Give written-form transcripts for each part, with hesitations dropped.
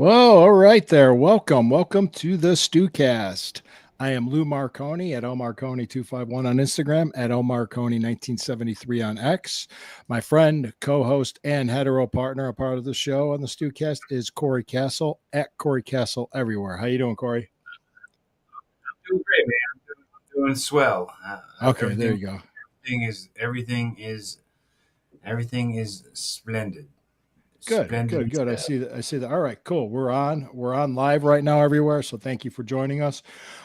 Whoa, all right there. Welcome to the StewKast. I am Lou Marconi at lmarconi251 on Instagram, at lmarconi1973 on X. My friend, co-host, and hetero partner, a part of the show on the StewKast, is Corey Castle at Corey Castle everywhere. How you doing, Corey? Doing great, man. I'm doing swell. Okay, there you go. Everything is splendid. Good. I see that. All right, cool. We're on live right now everywhere. So thank you for joining us.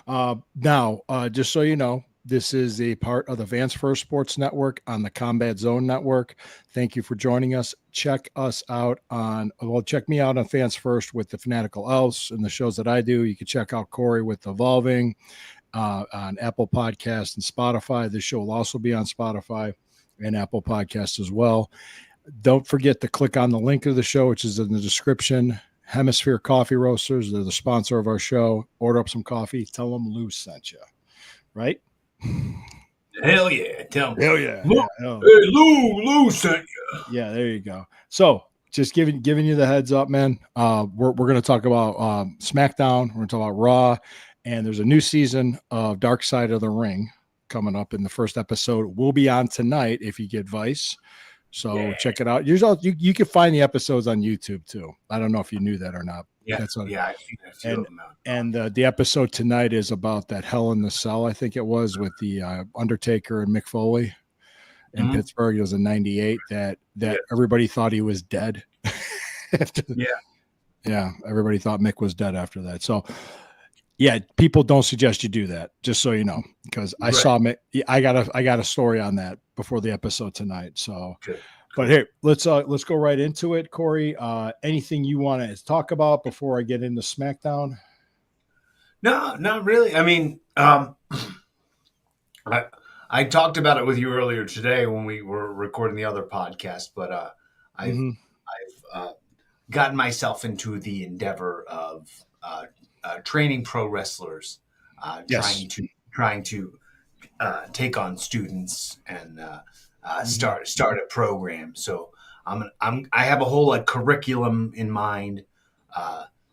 Now, just so you know, this is a part of the Vance First Sports Network on the Combat Zone Network. Thank you for joining us. Check me out on Vance First with the Fanatical Elves and the shows that I do. You can check out Corey with Evolving on Apple Podcasts and Spotify. This show will also be on Spotify and Apple Podcasts as well. Don't forget to click on the link of the show, which is in the description. Hemisphere Coffee Roasters, they're the sponsor of our show. Order up some coffee. Tell them Lou sent you. Right? Hell yeah. Tell them. Hell yeah. Hey, Lou sent you. Yeah, there you go. So just giving you the heads up, man. We're going to talk about SmackDown. We're going to talk about Raw. And there's a new season of Dark Side of the Ring coming up, in the first episode will be on tonight if you get Vice. So check it out. You can find the episodes on YouTube too. I don't know if you knew that or not. Yeah, I think that's and the episode tonight is about that Hell in the Cell. I think it was with the Undertaker and Mick Foley in Pittsburgh. It was in '98 that everybody thought he was dead. Everybody thought Mick was dead after that. So. Yeah, people don't suggest you do that, just so you know, because I saw Mick. I got a story on that before the episode tonight. So, but here, let's go right into it, Corey. Anything you want to talk about before I get into SmackDown? No, not really. I mean, I talked about it with you earlier today when we were recording the other podcast, but I've gotten myself into the endeavor of training pro wrestlers, trying to take on students and start a program. So I have a whole curriculum in mind.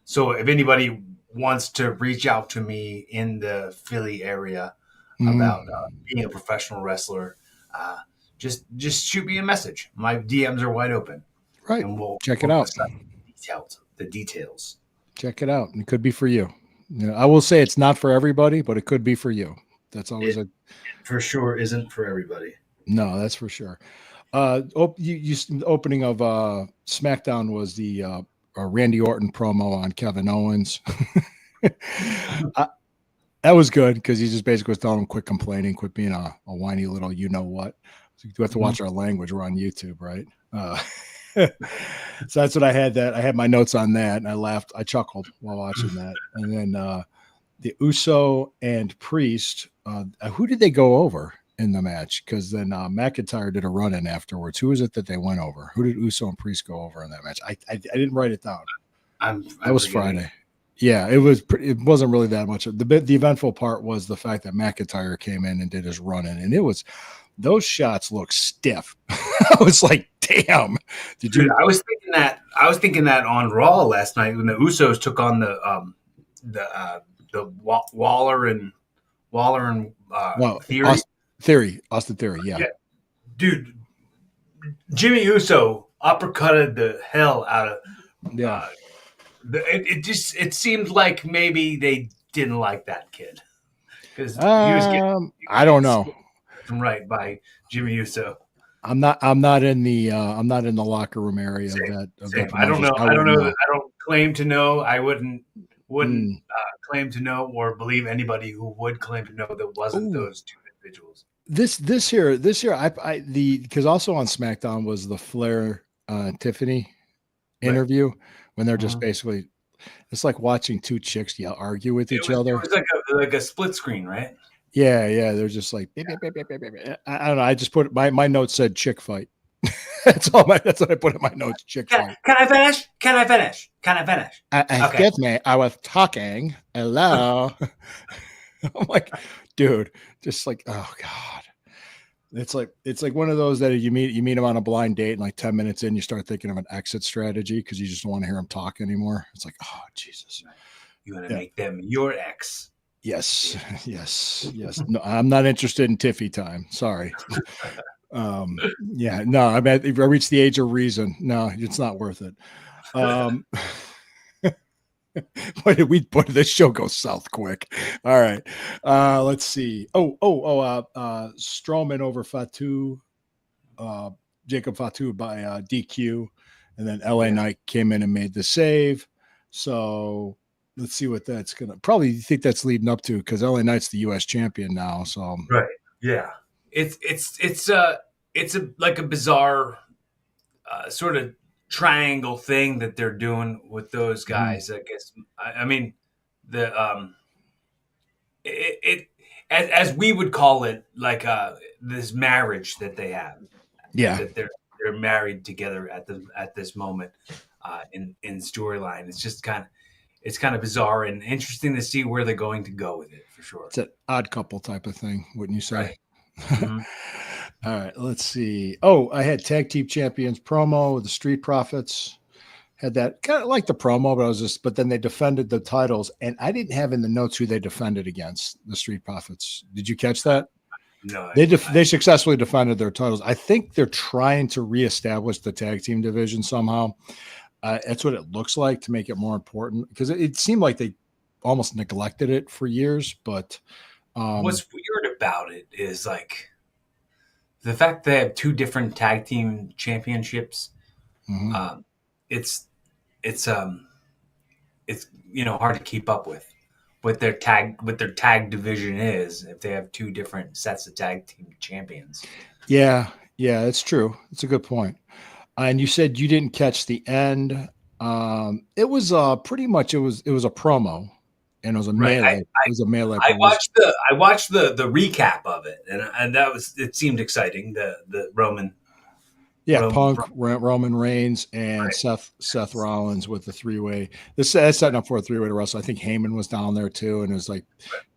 So if anybody wants to reach out to me in the Philly area about being a professional wrestler, just shoot me a message. My DMs are wide open. Right. And we'll check it out. The details. Check it out. It could be for you. I will say it's not for everybody, but it could be for you. That's always for sure isn't for everybody. No, that's for sure. The opening of SmackDown was the Randy Orton promo on Kevin Owens. That was good because he just basically was telling him, quit complaining, quit being a whiny little you-know-what. So you have to watch our language. We're on YouTube, right? So that's what I had. I had my notes on that, and I laughed. I chuckled while watching that. And then the Uso and Priest. Who did they go over in the match? Because then McIntyre did a run-in afterwards. Who is it that they went over? Who did Uso and Priest go over in that match? I didn't write it down. That was Friday. Yeah, it was. It wasn't really that much. The eventful part was the fact that McIntyre came in and did his run-in, and it was. Those shots look stiff. I was like, "Damn!" Dude, I was thinking that on Raw last night when the Usos took on the Waller and Theory. Austin Theory, yeah. Dude, Jimmy Uso uppercutted the hell out of. It seemed like maybe they didn't like that kid because I don't know. Right by Jimmy Uso. I'm not in the locker room area Same. of that. I don't know. I don't know. I don't claim to know. I wouldn't claim to know or believe anybody who would claim to know that wasn't those two individuals. This year, because also on SmackDown was the Flair Tiffany interview when they're just basically, it's like watching two chicks argue with each other. It was like a split screen, right? Yeah. They're just like, I don't know. I just put my notes said chick fight. That's what I put in my notes. Chick fight. Can I finish? Excuse me. I was talking. Hello. I'm like, dude, just like, oh God. It's like one of those that you meet him on a blind date, and like 10 minutes in, you start thinking of an exit strategy because you just don't want to hear him talk anymore. It's like, oh Jesus, You want to make them your ex. Yes, yes. No, I'm not interested in Tiffy time. Sorry. Yeah, no. I mean, if I reach the age of reason, no, it's not worth it. Boy, this show goes south quick. All right. Let's see. Strowman over Fatu, Jacob Fatu by DQ, and then LA Knight came in and made the save. So let's see what that's gonna probably think that's leading up to, because LA Knight's the US champion now. So right. Yeah. It's like a bizarre sort of triangle thing that they're doing with those guys. I guess. I mean, as we would call it, like this marriage that they have. Yeah, that they're married together at this moment in storyline. It's kind of bizarre and interesting to see where they're going to go with it, for sure. It's an odd couple type of thing, wouldn't you say? Right. Mm-hmm. All right, let's see. Oh, I had tag team champions promo with the Street Profits. Had that kind of like the promo, but then they defended the titles, and I didn't have in the notes who they defended against, the Street Profits. Did you catch that? No, they successfully defended their titles. I think they're trying to reestablish the tag team division somehow. That's what it looks like, to make it more important, because it seemed like they almost neglected it for years. But what's weird about it is like the fact they have two different tag team championships. Mm-hmm. It's hard to keep up with what their tag division is if they have two different sets of tag team champions. Yeah, it's true. It's a good point. And you said you didn't catch the end. It was pretty much it was a promo, and it was a melee. It was a melee. I watched the recap of it, and it seemed exciting. The Roman. Yeah, Punk, Roman Reigns, and Seth Rollins with the three-way. This is setting up for a three-way to wrestle. I think Heyman was down there too, and it was like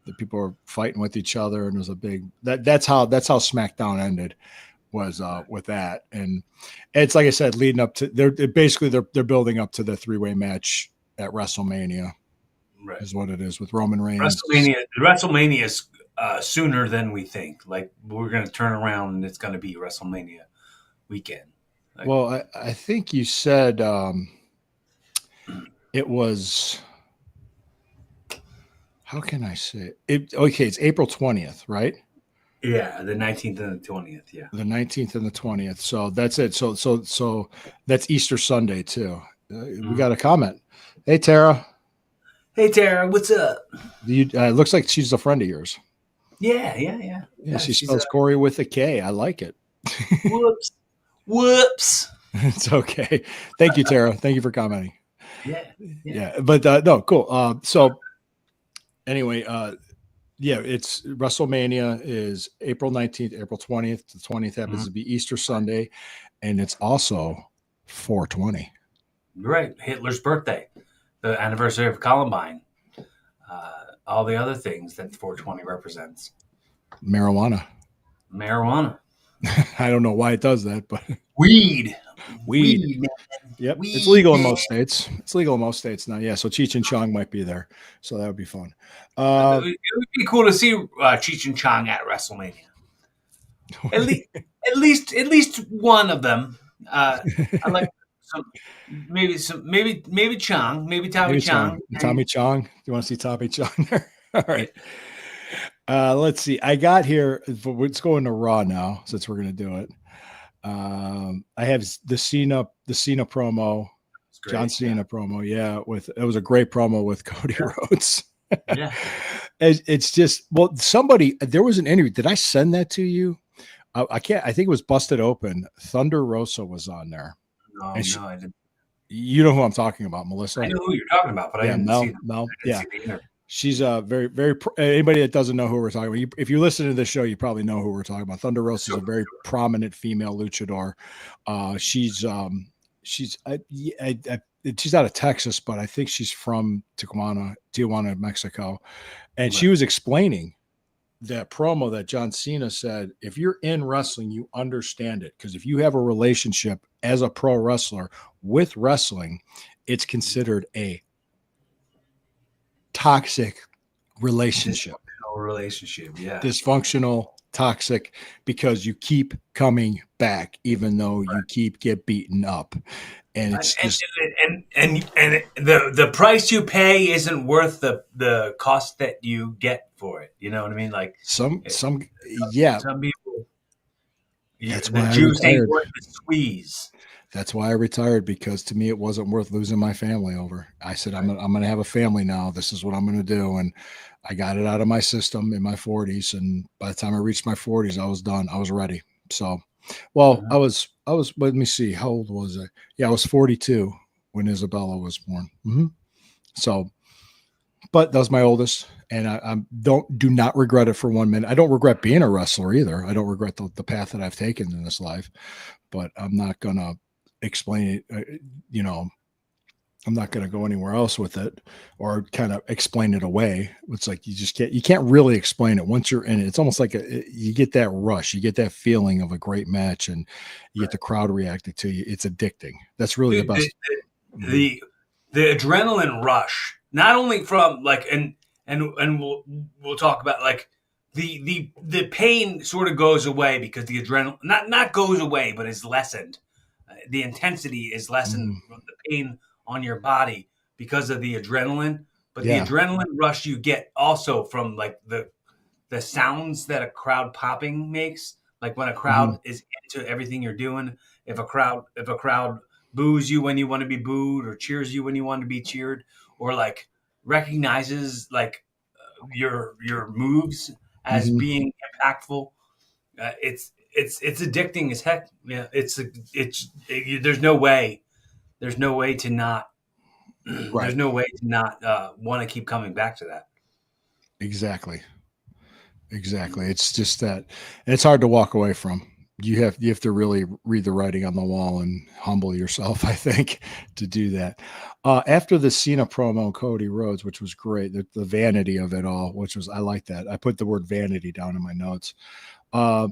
the people were fighting with each other, and it was a big. That's how SmackDown ended, was with that, and it's like I said, leading up to they're building up to the three-way match at WrestleMania, right? Is what it is with Roman Reigns. WrestleMania is sooner than we think. Like, we're going to turn around and it's going to be WrestleMania weekend. Well, I think you said it was. How can I say it? Okay, it's April 20th, right? Yeah, the 19th and the 20th. Yeah, the 19th and the 20th. So that's it. So that's Easter Sunday too. We got a comment. Hey Tara. Hey Tara, what's up? It looks like she's a friend of yours. Yeah. She spells Corey with a K. I like it. Whoops. It's okay. Thank you, Tara. Thank you for commenting. Yeah. But no, cool. So anyway, it's WrestleMania is April 19th, April 20th. The 20th happens to be Easter Sunday, and it's also 420. Right. Hitler's birthday, the anniversary of Columbine, all the other things that 420 represents. Marijuana. I don't know why it does that, but weed. Yep. Weed, it's legal in most states. It's legal in most states now. Yeah. So Cheech and Chong might be there. So that would be fun. It would be cool to see Cheech and Chong at WrestleMania. At least one of them. I like maybe Chong, maybe Tommy Chong. Tommy Chong. Do you want to see Tommy Chong there? All right. Let's see. I got here. Let's go into Raw now, since we're going to do it. I have the Cena promo, John Cena promo. Yeah, it was a great promo with Cody Rhodes. Yeah, it's just there was an interview. Did I send that to you? I can't. I think it was Busted Open. Thunder Rosa was on there. No, I didn't. You know who I'm talking about, Melissa. I know who you're talking about, but I didn't see Mel. Yeah. She's very, very. Anybody that doesn't know who we're talking about, if you listen to this show, you probably know who we're talking about. Thunder Rosa is a very prominent female luchador. She's out of Texas, but I think she's from Tijuana, Mexico. And she was explaining that promo that John Cena said, if you're in wrestling, you understand it. Because if you have a relationship as a pro wrestler with wrestling, it's considered a toxic relationship. Yeah. Dysfunctional, toxic, because you keep coming back, even though you keep get beaten up. And it's just and the price you pay isn't worth the cost that you get for it. You know what I mean? Like some yeah. some people, That's the why I juice ain't retired. worth the squeeze. That's why I retired, because to me it wasn't worth losing my family over. I said I'm gonna have a family now. This is what I'm gonna do, and I got it out of my system in my 40s. And by the time I reached my 40s, I was done. I was ready. So, well, Mhm. I was. Let me see, how old was I? Yeah, I was 42 when Isabella was born. So, but that was my oldest, and I do not regret it for 1 minute. I don't regret being a wrestler either. I don't regret the path that I've taken in this life, but I'm not gonna explain it. You know, I'm not going to go anywhere else with it or kind of explain it away. It's like you can't really explain it once you're in it. It's almost like you get that rush, you get that feeling of a great match, and you get the crowd reacting to you. It's addicting. That's really the Dude, best. the the adrenaline rush, not only from like and we'll talk about like the pain sort of goes away because the adrenaline not goes away but is lessened. The intensity is lessened Mhm. from the pain on your body because of the adrenaline. But the Yeah. adrenaline rush you get also from like the sounds that a crowd popping makes, like when a hmm crowd is into everything you're doing. If a crowd boos you when you want to be booed, or cheers you when you want to be cheered, or like recognizes like your moves as hmm being impactful, it's addicting as heck. Yeah, there's no way, to not Right. there's no way to not want to keep coming back to that. Exactly. Exactly. It's just that, and it's hard to walk away from. You have to really read the writing on the wall and humble yourself, I think, to do that. After the Cena promo, Cody Rhodes, which was great, the vanity of it all, which was, I like that. I put the word vanity down in my notes. Uh,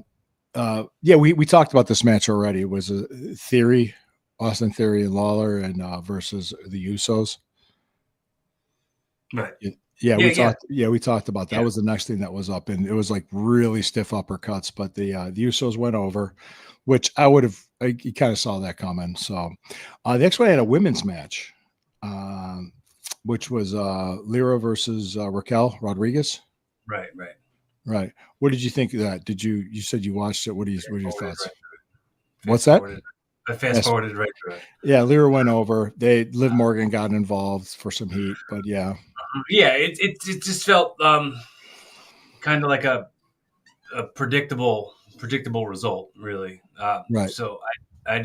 yeah, we talked about this match already. It was a Theory, Austin Theory and Lawler, and versus the Usos. Right. Yeah, Yeah. Yeah. we talked about that. That Yeah. was the next thing that was up, and it was like really stiff uppercuts. But the Usos went over, which I would have. You kind of saw that coming. So the next one had a women's match, which was Lyra versus Raquel Rodriguez. Right. Right. Right. What did you think of that? You said you watched it? What are your Forwarded thoughts? right What's Fast that? forwarded. I fast Yes. forwarded right through it. Yeah, Lyra went over. Liv Morgan got involved for some heat, but yeah, Yeah, it just felt kind of like a predictable result, really. right. So I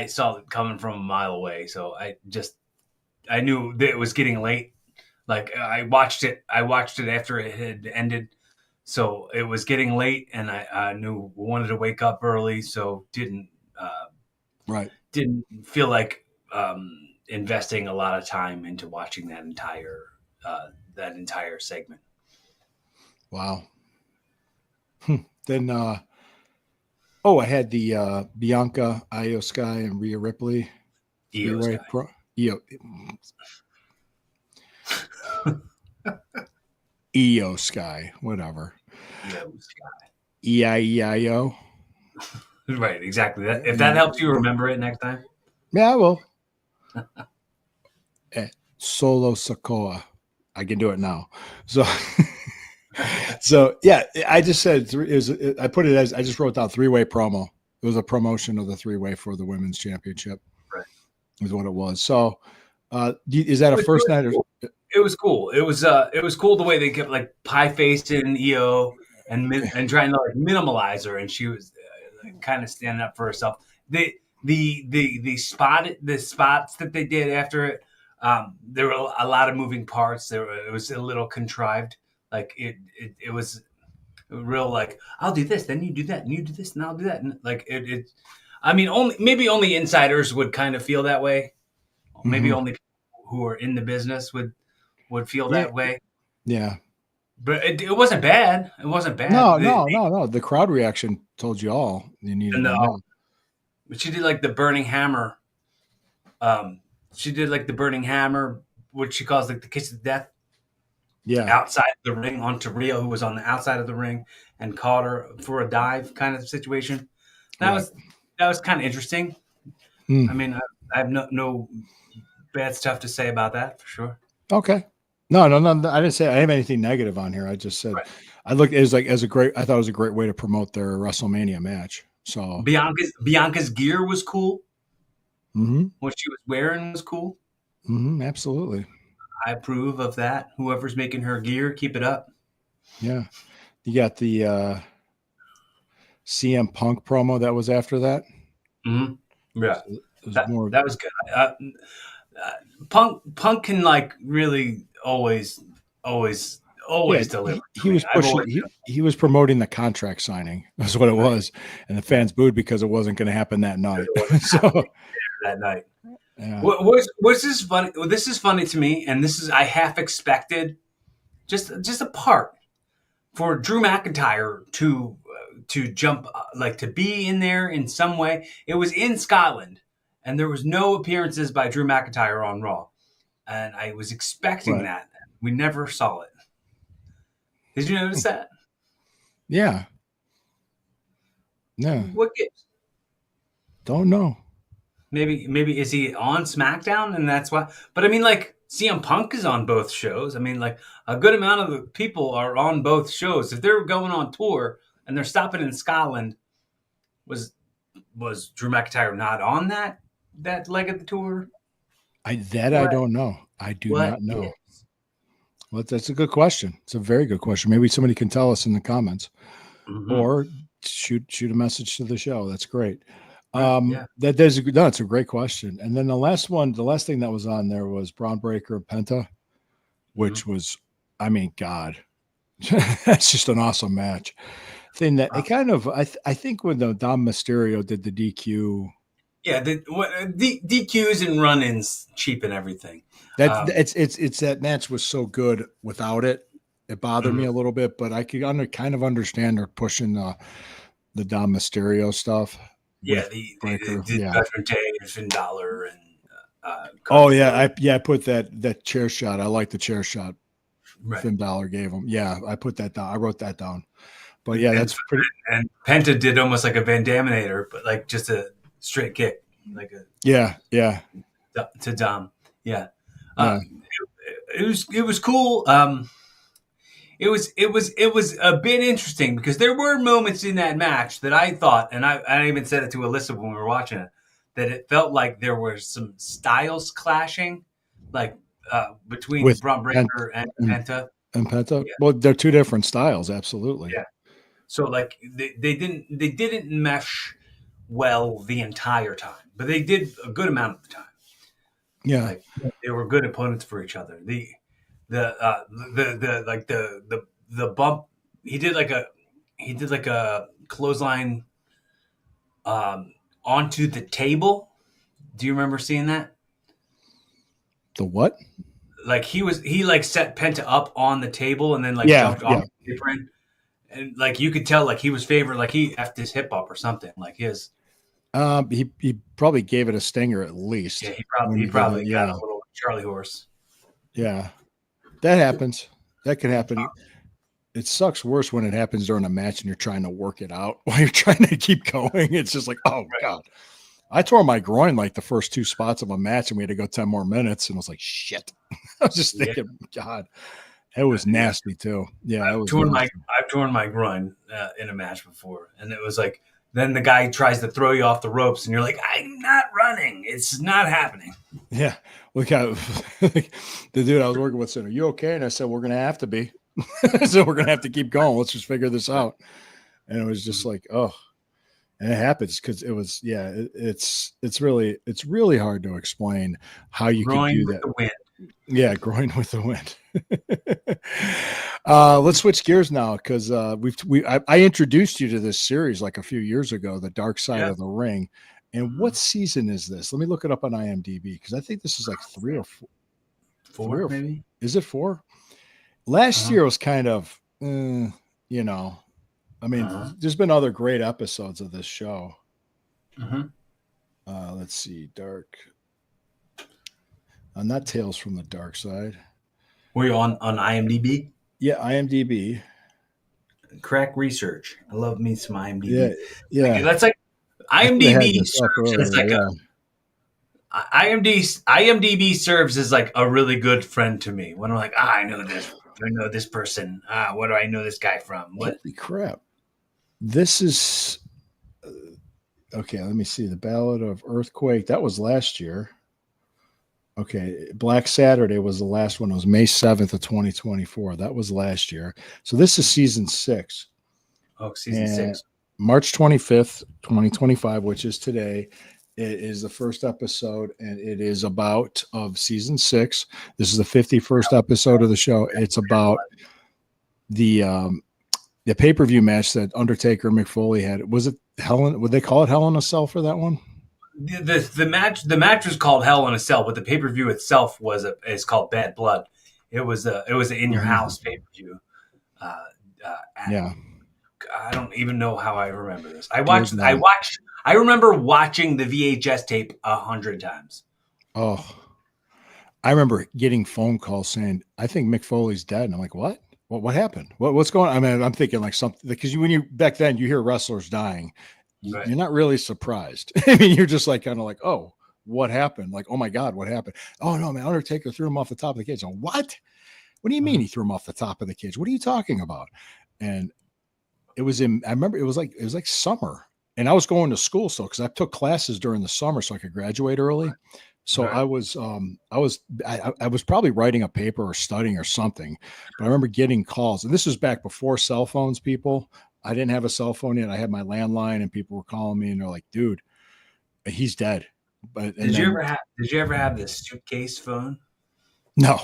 saw it coming from a mile away. So I knew that it was getting late. Like I watched it after it had ended. So it was getting late, and I knew wanted to wake up early, so uh, Right. didn't feel like investing a lot of time into watching that entire segment. Wow. Then oh, I had the Bianca, Io Sky, and Rhea Ripley three EOS way guy. pro. Io Sky, whatever. EOS guy. EIEIO. Right, exactly. That if that helps you Yeah, remember it next time. I will. Solo Sokoa. I can do it now. So, so yeah, I just said three. I put it as I just wrote down 3-way promo. It was a promotion of the 3-way for the women's championship. Right. Is what it was. So, is that It a was, it first was night or? cool. It was cool. It was cool the way they kept like pie facing EO and trying to like minimalize her, and she was like, kind of standing up for herself. The spots that they did after it, there were a lot of moving parts. It was a little contrived. Like it was real. Like I'll do this, then you do that, and you do this, and I'll do that, and like it. I mean, only insiders would kind of feel that way. Maybe Mhm. only people who are in the business would feel Yeah, that way. yeah. but it wasn't bad. It wasn't bad. No. The crowd reaction told you all you needed to know. But she did like the burning hammer. She did like the burning hammer, which she calls like the kiss of death. Yeah, outside the ring onto Rio, who was on the outside of the ring, and caught her for a dive kind of situation. That was kind of interesting. I mean, I have no bad stuff to say about that for sure. Okay. No. I didn't say I have anything negative on here. I just said I looked as I thought it was a great way to promote their WrestleMania match. So Bianca's gear was cool. What she was wearing was cool. Absolutely. I approve of that. Whoever's making her gear, keep it up. Yeah. You got the CM Punk promo that was after that. Yeah, that was good. Punk can like really always deliver. He was pushing. He was promoting the contract signing. That's what it was, and the fans booed because it wasn't going to happen that night. So that night. Yeah. What's this funny? This is funny to me, and this is I half expected just a part for Drew McIntyre to jump, like to be in there in some way. It was in Scotland, and there was no appearances by Drew McIntyre on Raw, and I was expecting that. We never saw it. Did you notice that? Yeah. No. What gives? Don't know. Maybe is he on SmackDown and that's why? But I mean, like CM Punk is on both shows. I mean, like a good amount of the people are on both shows. If they're going on tour and they're stopping in Scotland, was Drew McIntyre not on that leg of the tour? I don't know. I do not know. Well, that's a good question. It's a very good question. Maybe somebody can tell us in the comments, or shoot a message to the show. That's great. It's a great question. And then the last thing that was on there was Braun Breaker and Penta, which was, I mean, God, that's just an awesome match. Thing that it kind of, I think when the Dom Mysterio did the DQ. Yeah, the DQs and run-ins cheapen everything. It's that match was so good without it. It bothered me a little bit, but I could kind of understand her pushing the Dom Mysterio stuff. Yeah, the Judgment Day and Finn Balor and I put that chair shot. I like the chair shot Finn Balor gave him. Yeah, I put that down. I wrote that down. But yeah, that's pretty. And Penta did almost like a Van Daminator, but like just a straight kick, like a to Dom. Yeah, it was cool. It was a bit interesting because there were moments in that match that I thought, and I even said it to Alyssa when we were watching it, that it felt like there were some styles clashing, like between Braun Breaker and Penta. And Penta, well, they're two different styles, absolutely. Yeah. So like they didn't mesh well the entire time, but they did a good amount of the time. Yeah, like, they were good opponents for each other. The bump he did like a clothesline onto the table. Do you remember seeing that? The what? Like he set Penta up on the table and then jumped off the apron. And like you could tell like he was favored, like he effed his hip up or something. Like his he probably gave it a stinger at least. Yeah, he probably got a little Charlie horse. Yeah. That happens. That can happen. It sucks worse when it happens during a match and you're trying to work it out while you're trying to keep going. It's just like, oh God. I tore my groin like the first two spots of a match and we had to go 10 more minutes and I was like, shit. I was just thinking, God, it was nasty too. Yeah. I've torn my groin in a match before. And it was like, then the guy tries to throw you off the ropes and you're like, I'm not running. It's not happening. Yeah. Look how the dude I was working with said, are you okay? And I said, we're going to have to be. So we're going to have to keep going. Let's just figure this out. And it was just like, oh, and it happens because it was, it's really hard to explain how you can do that. The wind. Yeah, groin with the wind. Let's switch gears now because I introduced you to this series like a few years ago, The Dark Side of the Ring. And what season is this? Let me look it up on IMDb because I think this is like 3 or 4. Maybe. Is it 4? Last year was kind of, you know, I mean, there's been other great episodes of this show. Let's see, Dark. Not Tales from the Dark Side. Were you on IMDb? Yeah, IMDb. Crack research. I love me some IMDb. Yeah, yeah. That's like IMDb serves as like IMDb serves as like a really good friend to me. When I'm like, I know this person. What do I know this guy from? What? Holy crap! This is okay. Let me see. The Ballad of Earthquake. That was last year. Okay, Black Saturday was the last one. It was May 7th of 2024. That was last year. So this is season 6. Oh, season 6. March 25th, 2025, which is today. It is the first episode, and it is about of season 6. This is the 51st episode of the show. It's about the pay-per-view match that Undertaker and McFoley had. Was it Helen? Would they call it Hell in a Cell for that one? The match was called Hell in a Cell, but the pay-per-view itself is called Bad Blood. It was an in your house pay-per-view. Yeah. I don't even know how I remember this. I remember watching the VHS tape 100 times. Oh, I remember getting phone calls saying, I think Mick Foley's dead. And I'm like, what? What happened? What's going on? I mean, I'm thinking like something, because back then you hear wrestlers dying. Right. You're not really surprised. I mean, you're just like kind of like, oh, what happened? Like, oh my God, what happened? Oh no, man, Undertaker threw him off the top of the cage. What? What do you mean he threw him off the top of the cage? What are you talking about? And I remember it was like summer, and I was going to school still because I took classes during the summer so I could graduate early. So right. I was probably writing a paper or studying or something, but I remember getting calls, and this was back before cell phones, people. I didn't have a cell phone yet. I had my landline, and people were calling me, and they're like, "Dude, he's dead." But did you ever have this suitcase phone? No,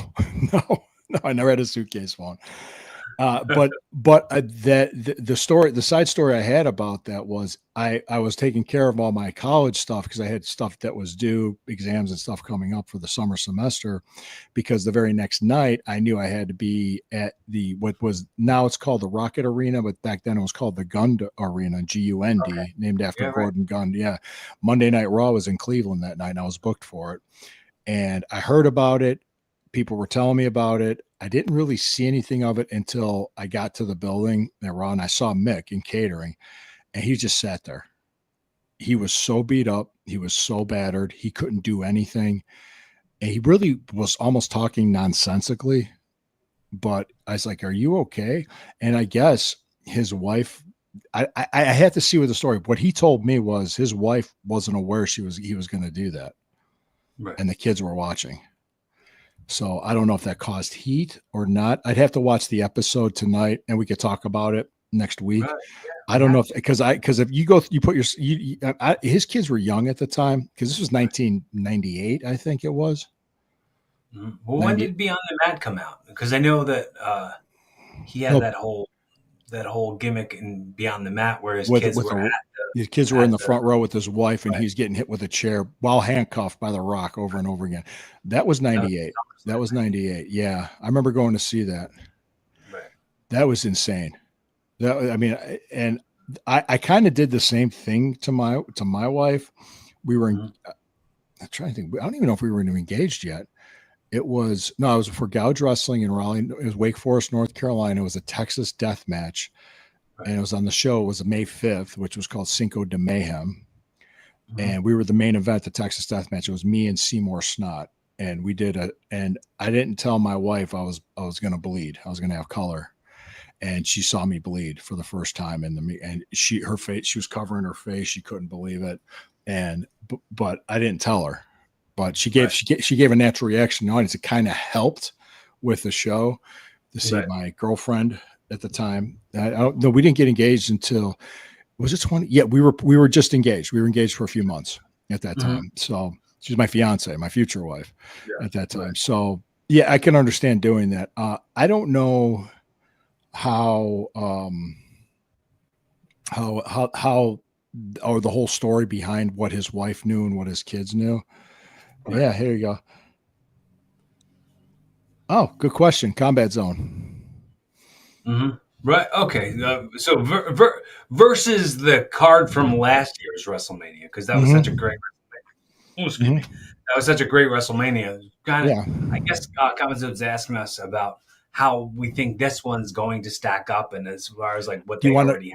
I never had a suitcase phone. But the side story I had about that was I was taking care of all my college stuff because I had stuff that was due, exams and stuff coming up for the summer semester, because the very next night I knew I had to be at what was now it's called the Rocket Arena, but back then it was called the Gund Arena, GUND, named after Gordon Gund. Yeah. Monday Night Raw was in Cleveland that night, and I was booked for it. And I heard about it. People were telling me about it. I didn't really see anything of it until I got to the building and I saw Mick in catering, and he just sat there. He was so beat up. He was so battered. He couldn't do anything. And he really was almost talking nonsensically, but I was like, are you okay? And I guess his wife, I had to see with the story. What he told me was his wife wasn't aware he was going to do that. Right. And the kids were watching. So I don't know if that caused heat or not. I'd have to watch the episode tonight, and we could talk about it next week. Right. Yeah. I don't know if because if you put his kids were young at the time, because this was 1998, I think it was. Well, when did Beyond the Mat come out? Because I know that he had that whole gimmick in Beyond the Mat where his kids were in the front row with his wife, and he's getting hit with a chair while handcuffed by The Rock over and over again. That was 98. That was 98. Yeah. I remember going to see that. Right. That was insane. I kind of did the same thing to my wife. We were I'm trying to think. I don't even know if we were engaged yet. It was for Gouge Wrestling in Raleigh. It was Wake Forest, North Carolina. It was a Texas death match. Right. And it was on the show. It was May 5th, which was called Cinco de Mayhem. Mm-hmm. And we were the main event, the Texas death match. It was me and Seymour Snot. And we did and I didn't tell my wife I was going to bleed. I was going to have color. And she saw me bleed for the first time. And she was covering her face. She couldn't believe it. But I didn't tell her. But she gave a natural reaction. It kind of helped with the show to see my girlfriend at the time. No, we didn't get engaged until, was it 20? Yeah, we were just engaged. We were engaged for a few months at that time. So she's my fiance, my future wife at that time. Right. So yeah, I can understand doing that. I don't know how or the whole story behind what his wife knew and what his kids knew. Right. Yeah, here you go. Oh, good question. Combat Zone. Mm-hmm. Right. Okay. So versus the card from last year's WrestleMania, because that was such a great. Oh, excuse me. That was such a great WrestleMania. Kind of. Yeah. I guess comments was asking us about how we think this one's going to stack up, and as far as like what Do you they want already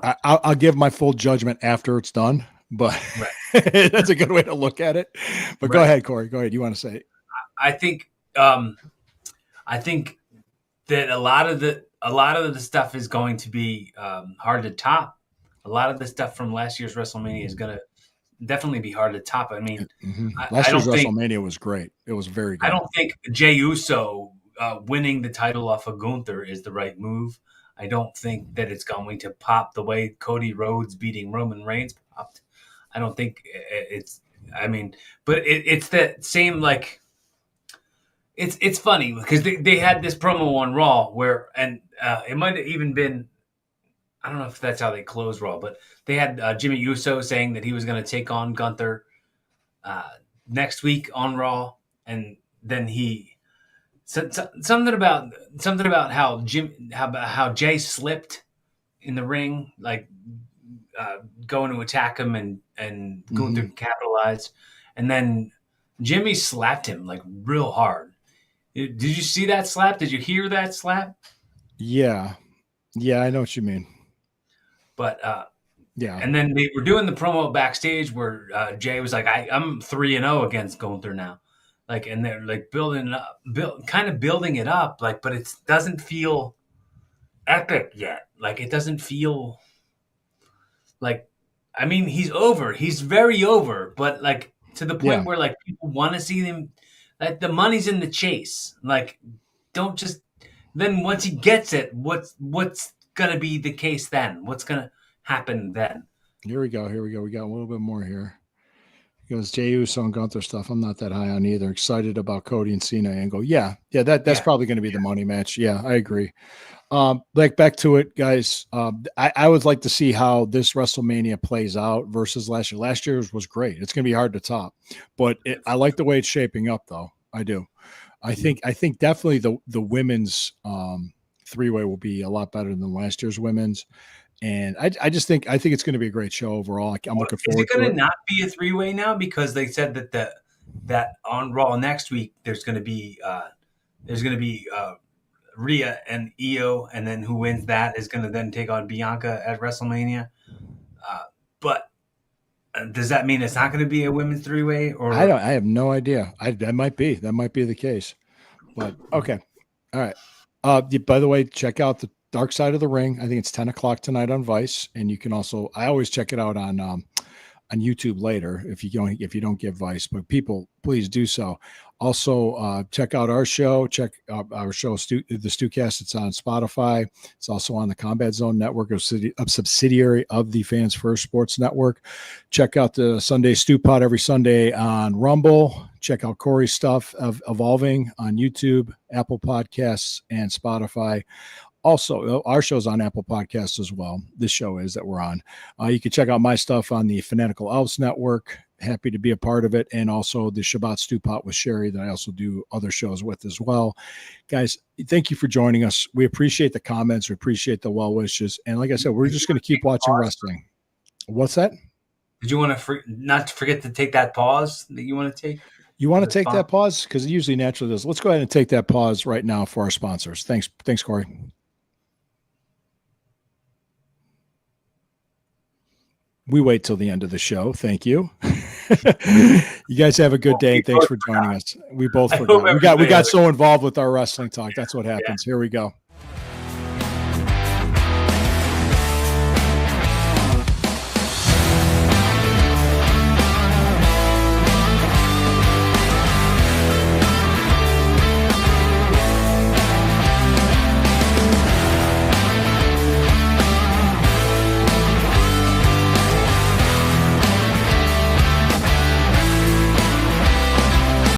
have to? I'll give my full judgment after it's done, but now. that's a good way to look at it. But go Right. ahead, Corey. Go ahead. You want to say it? I think. I think that a lot of the stuff is going to be hard to top. A lot of the stuff from last year's WrestleMania is going to definitely be hard to top. I mean, Last I year's don't think WrestleMania was great. It was very good. I don't think Jey Uso winning the title off of Gunther is the right move. I don't think that it's going to pop the way Cody Rhodes beating Roman Reigns popped. I don't think it's. I mean, but it's that same like. It's funny because they had this promo on Raw where, and it might have even been, I don't know if that's how they closed Raw, but they had Jimmy Uso saying that he was going to take on Gunther next week on Raw, and then he said something about how how Jay slipped in the ring, like going to attack him, and Gunther capitalized, and then Jimmy slapped him like real hard. Did you see that slap? Did you hear that slap? Yeah. Yeah, I know what you mean. But yeah. And then they were doing the promo backstage where Jay was like, I'm 3-0 against Gunther now. Like, and they're like building it up, like, but it doesn't feel epic yet. Like, it doesn't feel like, I mean, he's over. He's very over, but like to the point where like people want to see him. Like the money's in the chase. Like, don't just. Then once he gets it, what's gonna be the case then? What's gonna happen then? Here we go. We got a little bit more here. He goes, Jey Uso and Gunther stuff. I'm not that high on either. Excited about Cody and Cena angle. Yeah. That's probably going to be the money match. Yeah, I agree. Like back to it, guys. I would like to see how this WrestleMania plays out versus last year. Last year's was great. It's going to be hard to top, but I like the way it's shaping up, though. I do. I think definitely the women's three-way will be a lot better than last year's women's. And I just think it's going to be a great show overall. I'm looking forward to it. Is it going to not be a three-way now because they said that on Raw next week there's going to be Rhea and Io, and then who wins that is going to then take on Bianca at WrestleMania. But does that mean it's not going to be a women's three-way? Or I have no idea. That might be the case. But okay, all right. By the way, check out the Dark Side of the Ring. I think it's 10 o'clock tonight on Vice, and you can also. I always check it out on YouTube later if you don't get Vice. But people, please do so. Also, check out our show. Check out our show, the StewKast. It's on Spotify. It's also on the Combat Zone Network, a subsidiary of the Fans First Sports Network. Check out the Sunday Stew Pod every Sunday on Rumble. Check out Corey's stuff of Evolving on YouTube, Apple Podcasts, and Spotify. Also, our show's on Apple Podcasts as well. This show is that we're on. You can check out my stuff on the Fanatical Elves Network. Happy to be a part of it. And also the Shabbat Stew Pot with Sherry that I also do other shows with as well. Guys, thank you for joining us. We appreciate the comments. We appreciate the well wishes. And like I said, we're just going to keep watching wrestling. What's that? Did you want to not forget to take that pause that you want to take? You want to take that pause? Because it usually naturally does. Let's go ahead and take that pause right now for our sponsors. Thanks, Corey. We wait till the end of the show. Thank you. You guys have a good day. Thanks for joining us. We both forgot. We got so involved with our wrestling talk. That's what happens. Here we go.